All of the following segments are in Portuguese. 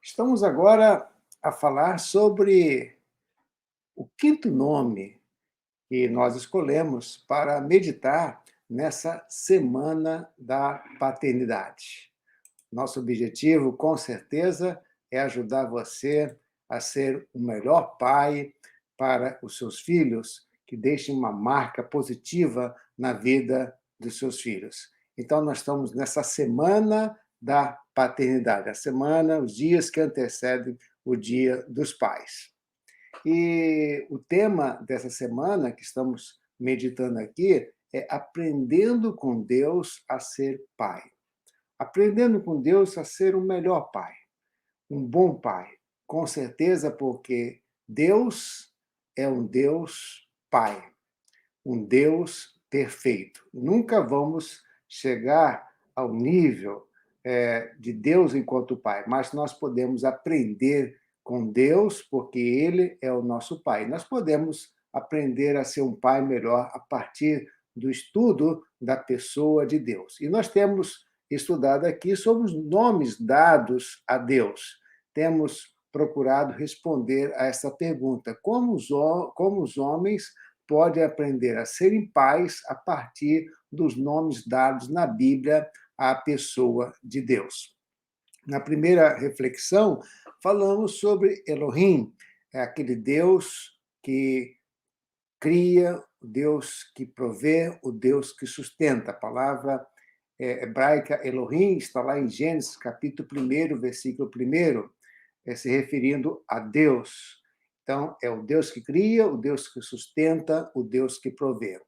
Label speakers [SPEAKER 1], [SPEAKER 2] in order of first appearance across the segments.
[SPEAKER 1] Estamos agora a falar sobre o quinto nome que nós escolhemos para meditar nessa semana da paternidade. Nosso objetivo, com certeza, é ajudar você a ser o melhor pai para os seus filhos, que deixem uma marca positiva na vida dos seus filhos. Então, nós estamos nessa semana da paternidade, a semana, os dias que antecedem o Dia dos Pais. E o tema dessa semana que estamos meditando aqui é aprendendo com Deus a ser pai. Aprendendo com Deus a ser o melhor pai, um bom pai. Com certeza, porque Deus é um Deus pai, um Deus perfeito. Nunca vamos chegar ao nível de Deus enquanto pai, mas nós podemos aprender com Deus, porque Ele é o nosso pai. Nós podemos aprender a ser um pai melhor a partir do estudo da pessoa de Deus. E nós temos estudado aqui sobre os nomes dados a Deus. Temos procurado responder a essa pergunta: como os homens podem aprender a serem pais a partir dos nomes dados na Bíblia à pessoa de Deus? Na primeira reflexão, falamos sobre Elohim, é aquele Deus que cria, o Deus que provê, o Deus que sustenta. A palavra hebraica Elohim está lá em Gênesis, capítulo 1, versículo 1, se referindo a Deus. Então, é o Deus que cria, o Deus que sustenta, o Deus que provê.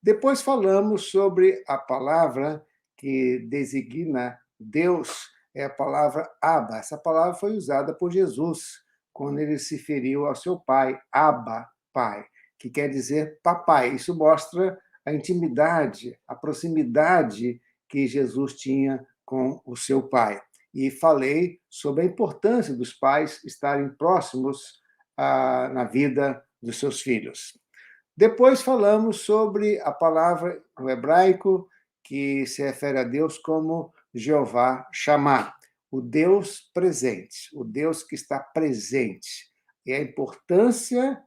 [SPEAKER 1] Depois falamos sobre a palavra que designa Deus, é a palavra Abba. Essa palavra foi usada por Jesus quando ele se referiu ao seu pai, Abba, pai, que quer dizer papai. Isso mostra a intimidade, a proximidade que Jesus tinha com o seu pai. E falei sobre a importância dos pais estarem próximos na vida dos seus filhos. Depois falamos sobre a palavra no hebraico que se refere a Deus como Jeová Shammah, o Deus presente, o Deus que está presente. E a importância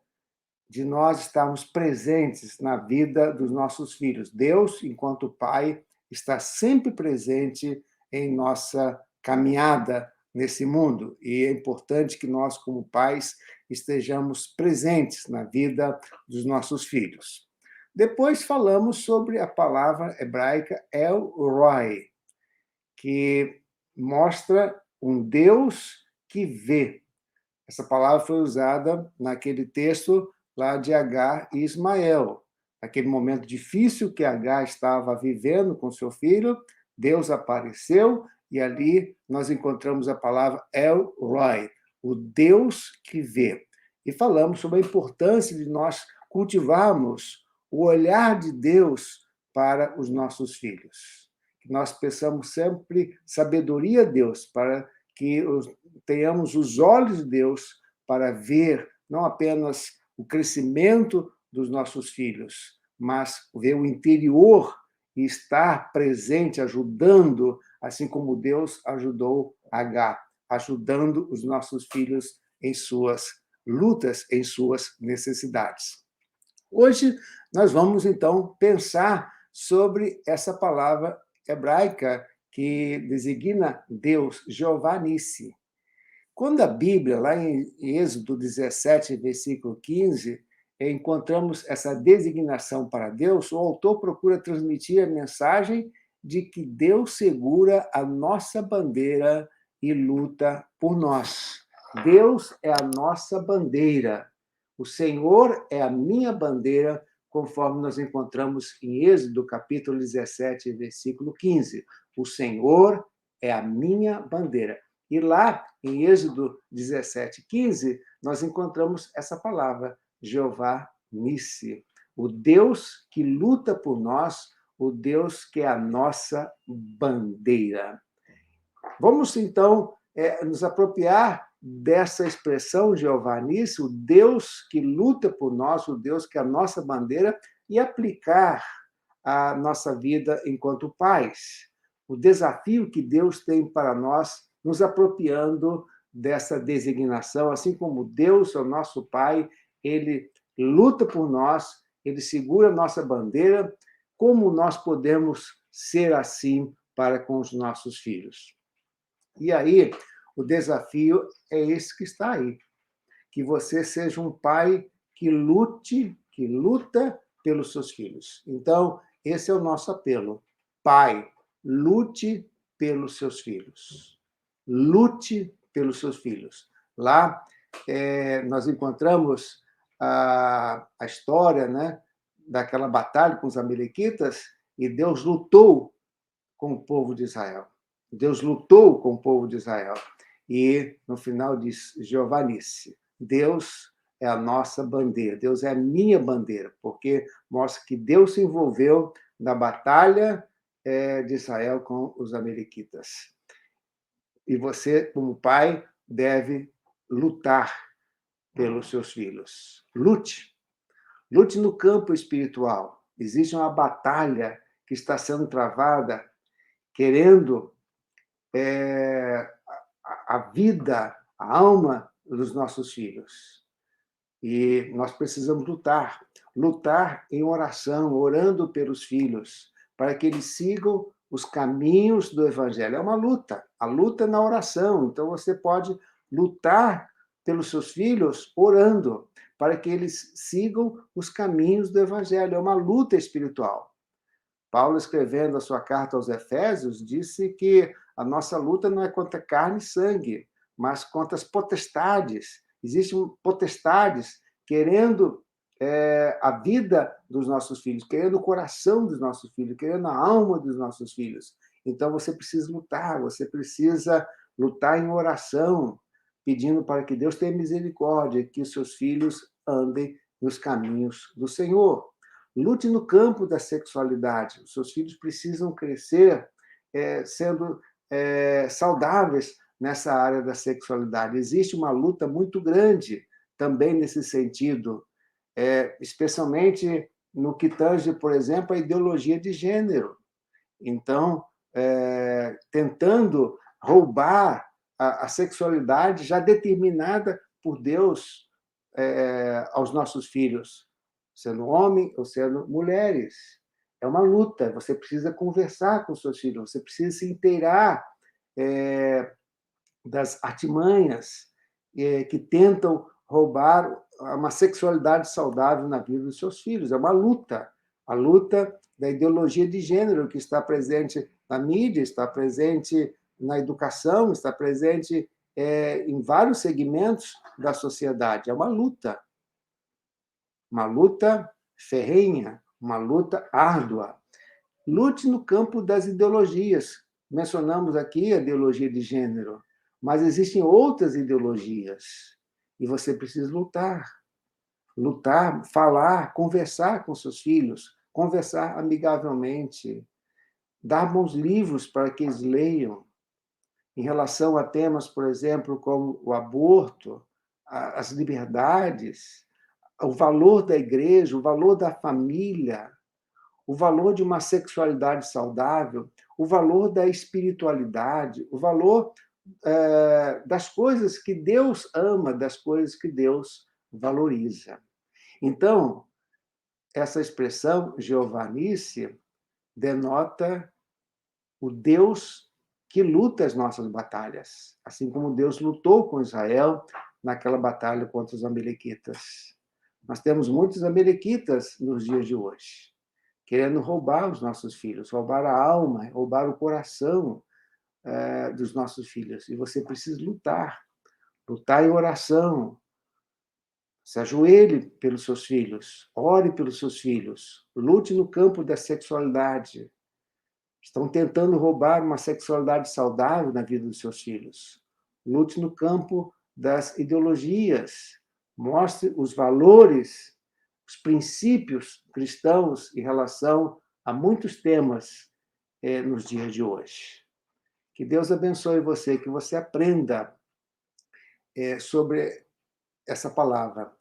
[SPEAKER 1] de nós estarmos presentes na vida dos nossos filhos. Deus, enquanto Pai, está sempre presente em nossa caminhada nesse mundo. E é importante que nós, como pais, estejamos presentes na vida dos nossos filhos. Depois falamos sobre a palavra hebraica El Roi, que mostra um Deus que vê. Essa palavra foi usada naquele texto lá de Agar e Ismael. Naquele momento difícil que Agar estava vivendo com seu filho, Deus apareceu e ali nós encontramos a palavra El Roi, o Deus que vê. E falamos sobre a importância de nós cultivarmos o olhar de Deus para os nossos filhos. Que nós peçamos sempre sabedoria a Deus para que tenhamos os olhos de Deus para ver não apenas o crescimento dos nossos filhos, mas ver o interior e estar presente, ajudando, assim como Deus ajudou Agar, ajudando os nossos filhos em suas lutas, em suas necessidades. Hoje nós vamos então pensar sobre essa palavra hebraica que designa Deus, Jeová Nissi. Quando a Bíblia, lá em Êxodo 17, versículo 15, encontramos essa designação para Deus, o autor procura transmitir a mensagem de que Deus segura a nossa bandeira e luta por nós. Deus é a nossa bandeira. O Senhor é a minha bandeira, conforme nós encontramos em Êxodo, capítulo 17, versículo 15. O Senhor é a minha bandeira. E lá, em Êxodo 17, 15, nós encontramos essa palavra, Jeová Nissi, o Deus que luta por nós, o Deus que é a nossa bandeira. Vamos, então, nos apropriar dessa expressão, Jeová Nissi, o Deus que luta por nós, o Deus que é a nossa bandeira, e aplicar a nossa vida enquanto pais. O desafio que Deus tem para nós, nos apropriando dessa designação, assim como Deus, o nosso Pai, ele luta por nós, ele segura a nossa bandeira, como nós podemos ser assim para com os nossos filhos? E aí, o desafio é esse que está aí, que você seja um pai que lute, que luta pelos seus filhos. Então, esse é o nosso apelo. Pai, lute pelos seus filhos. Lute pelos seus filhos. Lá, nós encontramos a história, né, daquela batalha com os amalequitas, e Deus lutou com o povo de Israel. Deus lutou com o povo de Israel. E, no final, diz: Jeová Nissi. Deus é a nossa bandeira, Deus é a minha bandeira, porque mostra que Deus se envolveu na batalha de Israel com os amalequitas. E você, como pai, deve lutar pelos seus filhos. Lute. Lute no campo espiritual. Existe uma batalha que está sendo travada, querendo a vida, a alma dos nossos filhos. E nós precisamos lutar, lutar em oração, orando pelos filhos, para que eles sigam os caminhos do Evangelho. É uma luta, a luta na oração. Então você pode lutar pelos seus filhos orando, para que eles sigam os caminhos do Evangelho. É uma luta espiritual. Paulo, escrevendo a sua carta aos Efésios, disse que a nossa luta não é contra carne e sangue, mas contra as potestades. Existem potestades querendo a vida dos nossos filhos, querendo o coração dos nossos filhos, querendo a alma dos nossos filhos. Então você precisa lutar, você precisa lutar em oração, pedindo para que Deus tenha misericórdia, que os seus filhos andem nos caminhos do Senhor. Lute no campo da sexualidade. Os seus filhos precisam crescer sendo saudáveis nessa área da sexualidade. Existe uma luta muito grande também nesse sentido, especialmente no que tange, por exemplo, a ideologia de gênero. Então, tentando roubar a sexualidade já determinada por Deus aos nossos filhos, sendo homem ou sendo mulheres. É uma luta, você precisa conversar com seus filhos, você precisa se inteirar das artimanhas que tentam roubar uma sexualidade saudável na vida dos seus filhos. É uma luta, a luta da ideologia de gênero que está presente na mídia, está presente na educação, está presente em vários segmentos da sociedade. É uma luta ferrenha, uma luta árdua. Lute no campo das ideologias. Mencionamos aqui a ideologia de gênero, mas existem outras ideologias e você precisa lutar. Lutar, falar, conversar com seus filhos, conversar amigavelmente, dar bons livros para que eles leiam, em relação a temas, por exemplo, como o aborto, as liberdades, o valor da igreja, o valor da família, o valor de uma sexualidade saudável, o valor da espiritualidade, o valor das coisas que Deus ama, das coisas que Deus valoriza. Então, essa expressão Jeová Nissi denota o Deus que luta as nossas batalhas, assim como Deus lutou com Israel naquela batalha contra os amalequitas. Nós temos muitos amalequitas nos dias de hoje, querendo roubar os nossos filhos, roubar a alma, roubar o coração dos nossos filhos. E você precisa lutar, lutar em oração. Se ajoelhe pelos seus filhos, ore pelos seus filhos, lute no campo da sexualidade. Estão tentando roubar uma sexualidade saudável na vida dos seus filhos. Lute no campo das ideologias. Mostre os valores, os princípios cristãos em relação a muitos temas nos dias de hoje. Que Deus abençoe você, que você aprenda sobre essa palavra,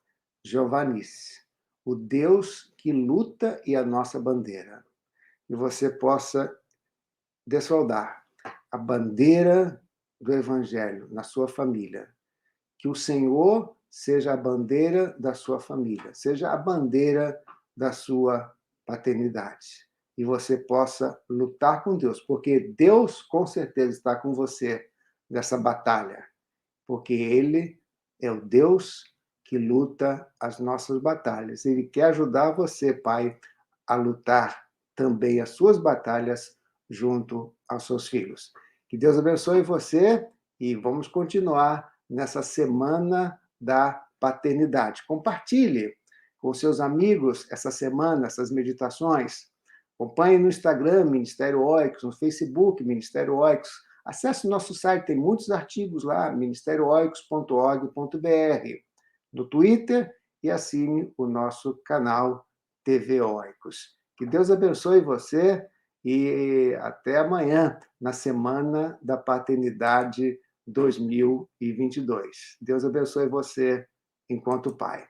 [SPEAKER 1] Jeová Nissi, o Deus que luta e a nossa bandeira. E você possa desfraldar a bandeira do Evangelho na sua família. Que o Senhor seja a bandeira da sua família, seja a bandeira da sua paternidade. E você possa lutar com Deus, porque Deus com certeza está com você nessa batalha, porque Ele é o Deus que luta as nossas batalhas. Ele quer ajudar você, pai, a lutar também as suas batalhas junto aos seus filhos. Que Deus abençoe você e vamos continuar nessa semana da paternidade. Compartilhe com seus amigos essa semana, essas meditações. Acompanhe no Instagram, Ministério Oicos, no Facebook, Ministério Oicos. Acesse o nosso site, tem muitos artigos lá, ministeriooicos.org.br, no Twitter, e assine o nosso canal TV Oicos. Que Deus abençoe você e até amanhã, na Semana da Paternidade 2022. Deus abençoe você enquanto pai.